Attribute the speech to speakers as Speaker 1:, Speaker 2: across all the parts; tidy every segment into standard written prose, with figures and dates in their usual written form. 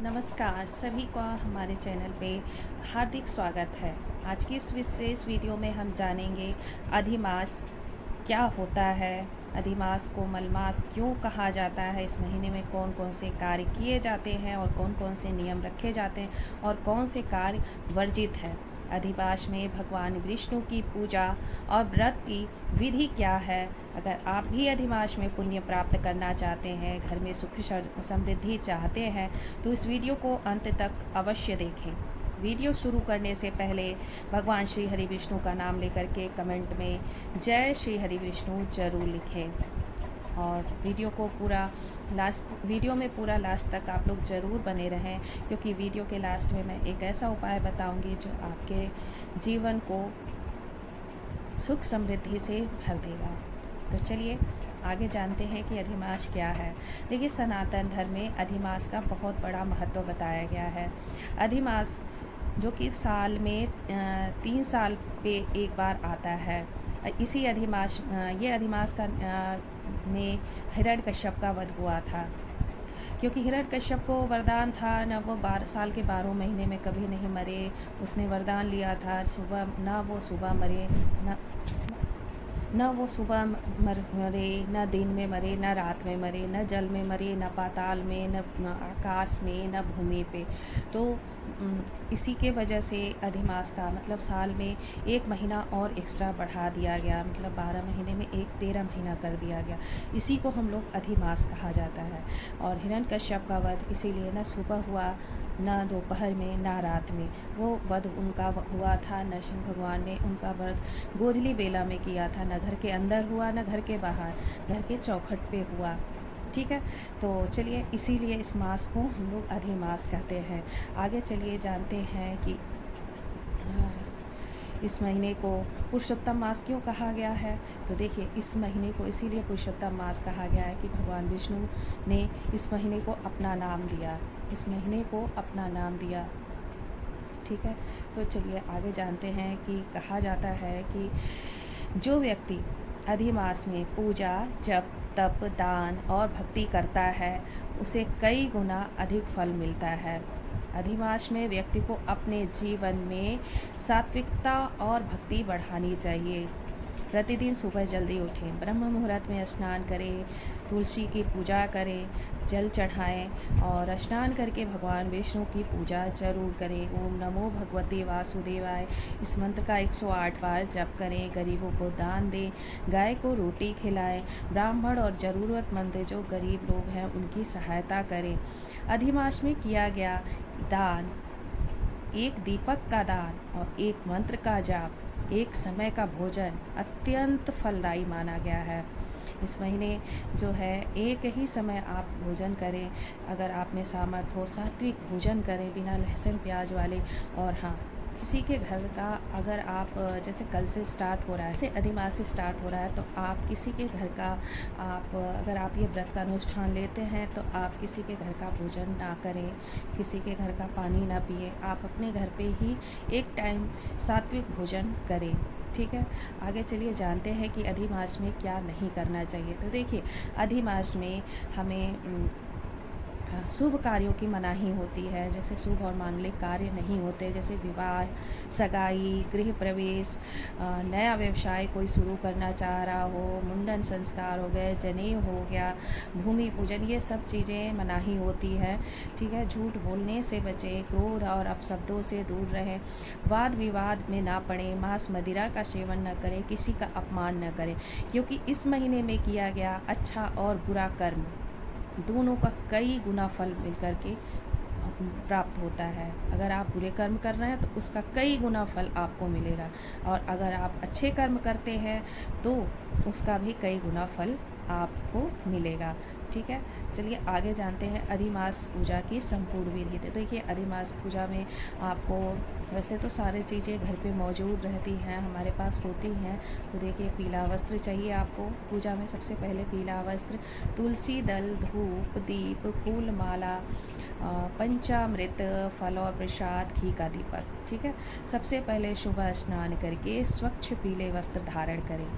Speaker 1: नमस्कार सभी का हमारे चैनल पे हार्दिक स्वागत है। आज की इस विशेष वीडियो में हम जानेंगे अधिमास क्या होता है, अधिमास को मलमास क्यों कहा जाता है, इस महीने में कौन कौन से कार्य किए जाते हैं और कौन कौन से नियम रखे जाते हैं और कौन से कार्य वर्जित है। अधिमास में भगवान विष्णु की पूजा और व्रत की विधि क्या है। अगर आप भी अधिमास में पुण्य प्राप्त करना चाहते हैं, घर में सुख समृद्धि चाहते हैं, तो इस वीडियो को अंत तक अवश्य देखें। वीडियो शुरू करने से पहले भगवान श्री हरि विष्णु का नाम लेकर के कमेंट में जय श्री हरि विष्णु जरूर लिखें और वीडियो में पूरा लास्ट तक आप लोग ज़रूर बने रहें, क्योंकि वीडियो के लास्ट में मैं एक ऐसा उपाय बताऊंगी जो आपके जीवन को सुख समृद्धि से भर देगा। तो चलिए आगे जानते हैं कि अधिमास क्या है। देखिए, सनातन धर्म में अधिमास का बहुत बड़ा महत्व बताया गया है। अधिमास जो कि साल में 3 साल पे एक बार आता है। इसी अधिमास ये अधिमास का में हिरण्यकश्यप का वध हुआ था, क्योंकि हिरण्यकश्यप को वरदान था, न वो 12 साल के 12 महीने में कभी नहीं मरे। उसने वरदान लिया था, वो सुबह मरे, न वो सुबह मरे, न दिन में मरे, न रात में मरे, न जल में मरे, न पाताल में, न आकाश में, न भूमि पे। तो इसी के वजह से अधिमास का मतलब साल में 1 महीना और एक्स्ट्रा बढ़ा दिया गया, मतलब 12 महीने में 13 महीना कर दिया गया। इसी को हम लोग अधिमास कहा जाता है। और हिरण्यकश्यप का वध इसीलिए न सुबह हुआ, न दोपहर में, न रात में। वो वध उनका हुआ था, नरसिंह भगवान ने उनका वध गोधली बेला में किया था। न घर के अंदर हुआ, न घर के बाहर, घर के चौखट पे हुआ। ठीक है, तो चलिए इसीलिए इस मास को हम लोग अधिमास कहते हैं। आगे चलिए जानते हैं कि इस महीने को पुरुषोत्तम मास क्यों कहा गया है। तो देखिए, इस महीने को इसीलिए पुरुषोत्तम मास कहा गया है कि भगवान विष्णु ने इस महीने को अपना नाम दिया, इस महीने को अपना नाम दिया। ठीक है, तो चलिए आगे जानते हैं कि कहा जाता है कि जो व्यक्ति अधिमास में पूजा, जप, तप, दान और भक्ति करता है, उसे कई गुना अधिक फल मिलता है। अधिमास में व्यक्ति को अपने जीवन में सात्विकता और भक्ति बढ़ानी चाहिए। प्रतिदिन सुबह जल्दी उठें, ब्रह्म मुहूर्त में स्नान करें, तुलसी की पूजा करें, जल चढ़ाएं और स्नान करके भगवान विष्णु की पूजा जरूर करें। ओम नमो भगवते वासुदेवाय, इस मंत्र का 108 बार जप करें। गरीबों को दान दें, गाय को रोटी खिलाएं, ब्राह्मण और ज़रूरतमंद जो गरीब लोग हैं उनकी सहायता करें। अधिमास में किया गया दान, एक दीपक का दान और एक मंत्र का जाप, एक समय का भोजन अत्यंत फलदायी माना गया है। इस महीने जो है एक ही समय आप भोजन करें, अगर आप में सामर्थ्य हो सात्विक भोजन करें बिना लहसुन प्याज वाले। और हाँ, किसी के घर का अगर आप जैसे कल से स्टार्ट हो रहा है, जैसे अधिमास से स्टार्ट हो रहा है, तो आप किसी के घर का अगर आप ये व्रत का अनुष्ठान लेते हैं तो आप किसी के घर का भोजन ना करें, किसी के घर का पानी ना पिए, आप अपने घर पे ही एक टाइम सात्विक भोजन करें। ठीक है, आगे चलिए जानते हैं कि अधिमास में क्या नहीं करना चाहिए। तो देखिए, अधिमास में हमें शुभ कार्यों की मनाही होती है, जैसे शुभ और मांगलिक कार्य नहीं होते, जैसे विवाह, सगाई, गृह प्रवेश, नया व्यवसाय कोई शुरू करना चाह रहा हो, मुंडन संस्कार हो गए, जनेऊ हो गया, भूमि पूजन, ये सब चीज़ें मनाही होती है। ठीक है, झूठ बोलने से बचें, क्रोध और अपशब्दों से दूर रहें, वाद विवाद में ना पड़ें, मांस मदिरा का सेवन न करें, किसी का अपमान न करें, क्योंकि इस महीने में किया गया अच्छा और बुरा कर्म दोनों का कई गुना फल मिलकर के प्राप्त होता है। अगर आप बुरे कर्म कर रहे हैं तो उसका कई गुना फल आपको मिलेगा, और अगर आप अच्छे कर्म करते हैं तो उसका भी कई गुना फल आपको मिलेगा। ठीक है, चलिए आगे जानते हैं अधिमास पूजा की संपूर्ण विधि। तो देखिए, अधिमास पूजा में आपको वैसे तो सारी चीज़ें घर पे मौजूद रहती हैं, हमारे पास होती हैं। तो देखिए, पीला वस्त्र चाहिए आपको पूजा में। सबसे पहले पीला वस्त्र, तुलसी दल, धूप, दीप, फूल माला, पंचामृत, फल और प्रसाद, घी का दीपक। ठीक है, सबसे पहले सुबह स्नान करके स्वच्छ पीले वस्त्र धारण करें।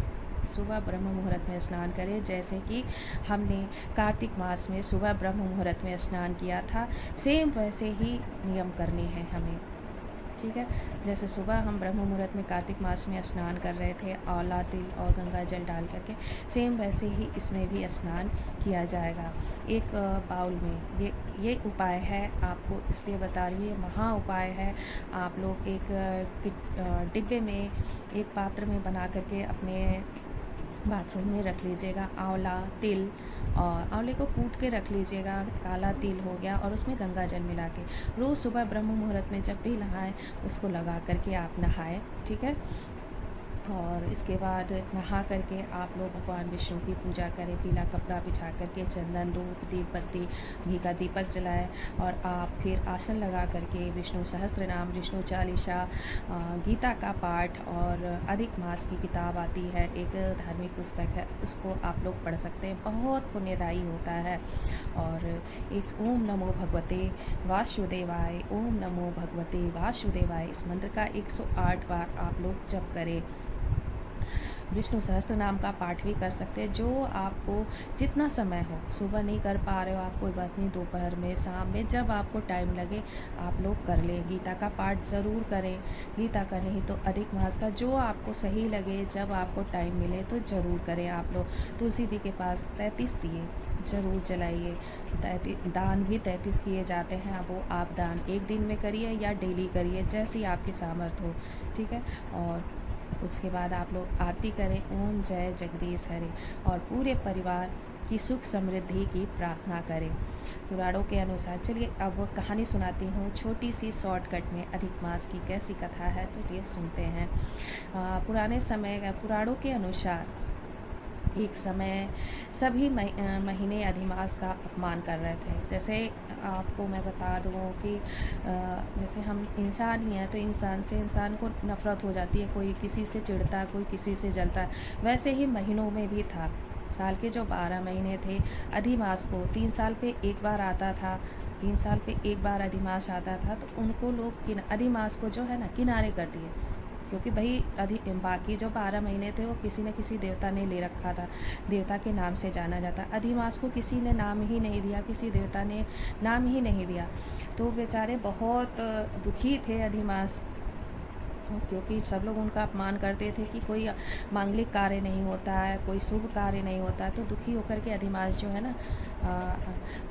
Speaker 1: सुबह ब्रह्म मुहूर्त में स्नान करें, जैसे कि हमने कार्तिक मास में सुबह ब्रह्म मुहूर्त में स्नान किया था, सेम वैसे ही नियम करने हैं हमें। ठीक है, जैसे सुबह हम ब्रह्म मुहूर्त में कार्तिक मास में स्नान कर रहे थे आंवला तिल और गंगा जल डाल करके, सेम वैसे ही इसमें भी स्नान किया जाएगा। एक बाउल में ये उपाय है, आपको इसलिए बता रही हूँ, ये महा उपाय है। आप लोग एक डिब्बे में, एक पात्र में बना करके अपने बाथरूम में रख लीजिएगा आंवला तिल, और आंवले को कूट के रख लीजिएगा, काला तिल हो गया, और उसमें गंगा जल मिला के रोज़ सुबह ब्रह्म मुहूर्त में जब भी नहाएं उसको लगा करके आप नहाएं। ठीक है, और इसके बाद नहा करके आप लोग भगवान विष्णु की पूजा करें, पीला कपड़ा बिछा करके चंदन धूप दीप बत्ती घी का दीपक जलाएं, और आप फिर आसन लगा करके विष्णु सहस्त्र नाम, विष्णु चालीसा, गीता का पाठ, और अधिक मास की किताब आती है, एक धार्मिक पुस्तक है, उसको आप लोग पढ़ सकते हैं, बहुत पुण्यदायी होता है। और एक ओम नमो भगवते वासुदेवाय, ओम नमो भगवते वासुदेवाय, इस मंत्र का 108 बार आप लोग जप करें। विष्णु सहस्त्र नाम का पाठ भी कर सकते हैं, जो आपको जितना समय हो, सुबह नहीं कर पा रहे हो आप, कोई बात नहीं, दोपहर में, शाम में, जब आपको टाइम लगे आप लोग कर लें। गीता का पाठ ज़रूर करें, गीता का नहीं तो अधिक मास का, जो आपको सही लगे, जब आपको टाइम मिले तो ज़रूर करें। आप लोग तुलसी जी के पास 33 दिए ज़रूर जलाइए, दान भी 33 किए जाते हैं, वो आप दान एक दिन में करिए या डेली करिए, जैसी आपकी सामर्थ्य हो। ठीक है, और उसके बाद आप लोग आरती करें, ओम जय जगदीश हरे, और पूरे परिवार की सुख समृद्धि की प्रार्थना करें पुराणों के अनुसार। चलिए अब कहानी सुनाती हूँ, छोटी सी शॉर्टकट में अधिक मास की कैसी कथा है, तो ये सुनते हैं। पुराने समय पुराणों के अनुसार एक समय सभी महीने अधिमास का अपमान कर रहे थे। जैसे आपको मैं बता दूँ कि जैसे हम इंसान ही हैं, तो इंसान से इंसान को नफ़रत हो जाती है, कोई किसी से चिढ़ता है, कोई किसी से जलता है, वैसे ही महीनों में भी था। साल के जो 12 महीने थे, अधिमास को 3 साल पे एक बार आता था, 3 साल पे एक बार अधिमास आता था, तो उनको लोग अधिमास को जो है ना किनारे कर दिए, क्योंकि भाई बाकी जो 12 महीने थे वो किसी न किसी देवता ने ले रखा था, देवता के नाम से जाना जाता। अधिमास को किसी ने नाम ही नहीं दिया, किसी देवता ने नाम ही नहीं दिया, तो बेचारे बहुत दुखी थे अधिमास, क्योंकि सब लोग उनका अपमान करते थे कि कोई मांगलिक कार्य नहीं होता है, कोई शुभ कार्य नहीं होता है। तो दुखी होकर के अधिमास जो है ना,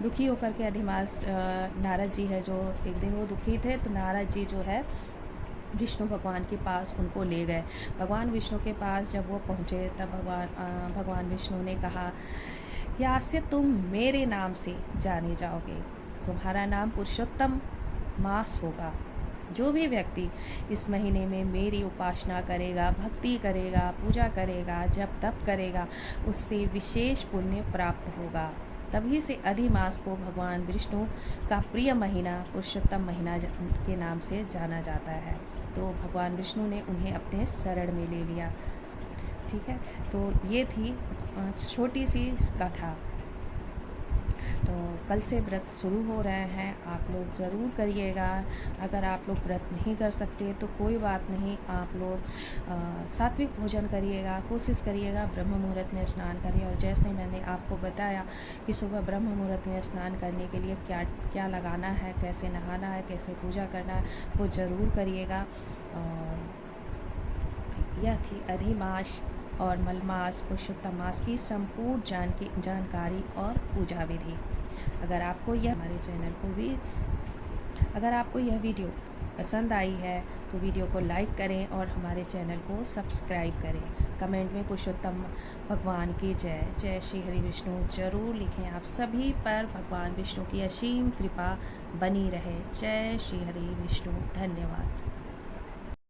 Speaker 1: दुखी होकर के अधिमास, नारद जी है जो, एक दिन वो दुखी थे, तो नारद जी जो है विष्णु भगवान के पास उनको ले गए। भगवान विष्णु के पास जब वो पहुँचे, तब भगवान विष्णु ने कहा, यहाँ से तुम मेरे नाम से जाने जाओगे, तुम्हारा नाम पुरुषोत्तम मास होगा। जो भी व्यक्ति इस महीने में मेरी उपासना करेगा, भक्ति करेगा, पूजा करेगा, जप तप करेगा, उससे विशेष पुण्य प्राप्त होगा। तभी से अधिमास को भगवान विष्णु का प्रिय महीना, पुरुषोत्तम महीना के नाम से जाना जाता है। तो भगवान विष्णु ने उन्हें अपने शरण में ले लिया। ठीक है, तो ये थी छोटी सी कथा। तो कल से व्रत शुरू हो रहे हैं, आप लोग ज़रूर करिएगा। अगर आप लोग व्रत नहीं कर सकते तो कोई बात नहीं, आप लोग सात्विक भोजन करिएगा, कोशिश करिएगा ब्रह्म मुहूर्त में स्नान करिए। और जैसे मैंने आपको बताया कि सुबह ब्रह्म मुहूर्त में स्नान करने के लिए क्या क्या लगाना है, कैसे नहाना है, कैसे पूजा करना है, वो ज़रूर करिएगा। और यह थी अधिमास और मलमास पुरुषोत्तम मास की संपूर्ण जानकारी और पूजा विधि। अगर आपको यह वीडियो पसंद आई है तो वीडियो को लाइक करें और हमारे चैनल को सब्सक्राइब करें। कमेंट में पुरुषोत्तम भगवान की जय, जय श्री हरि विष्णु ज़रूर लिखें। आप सभी पर भगवान विष्णु की असीम कृपा बनी रहे। जय श्री हरि विष्णु, धन्यवाद।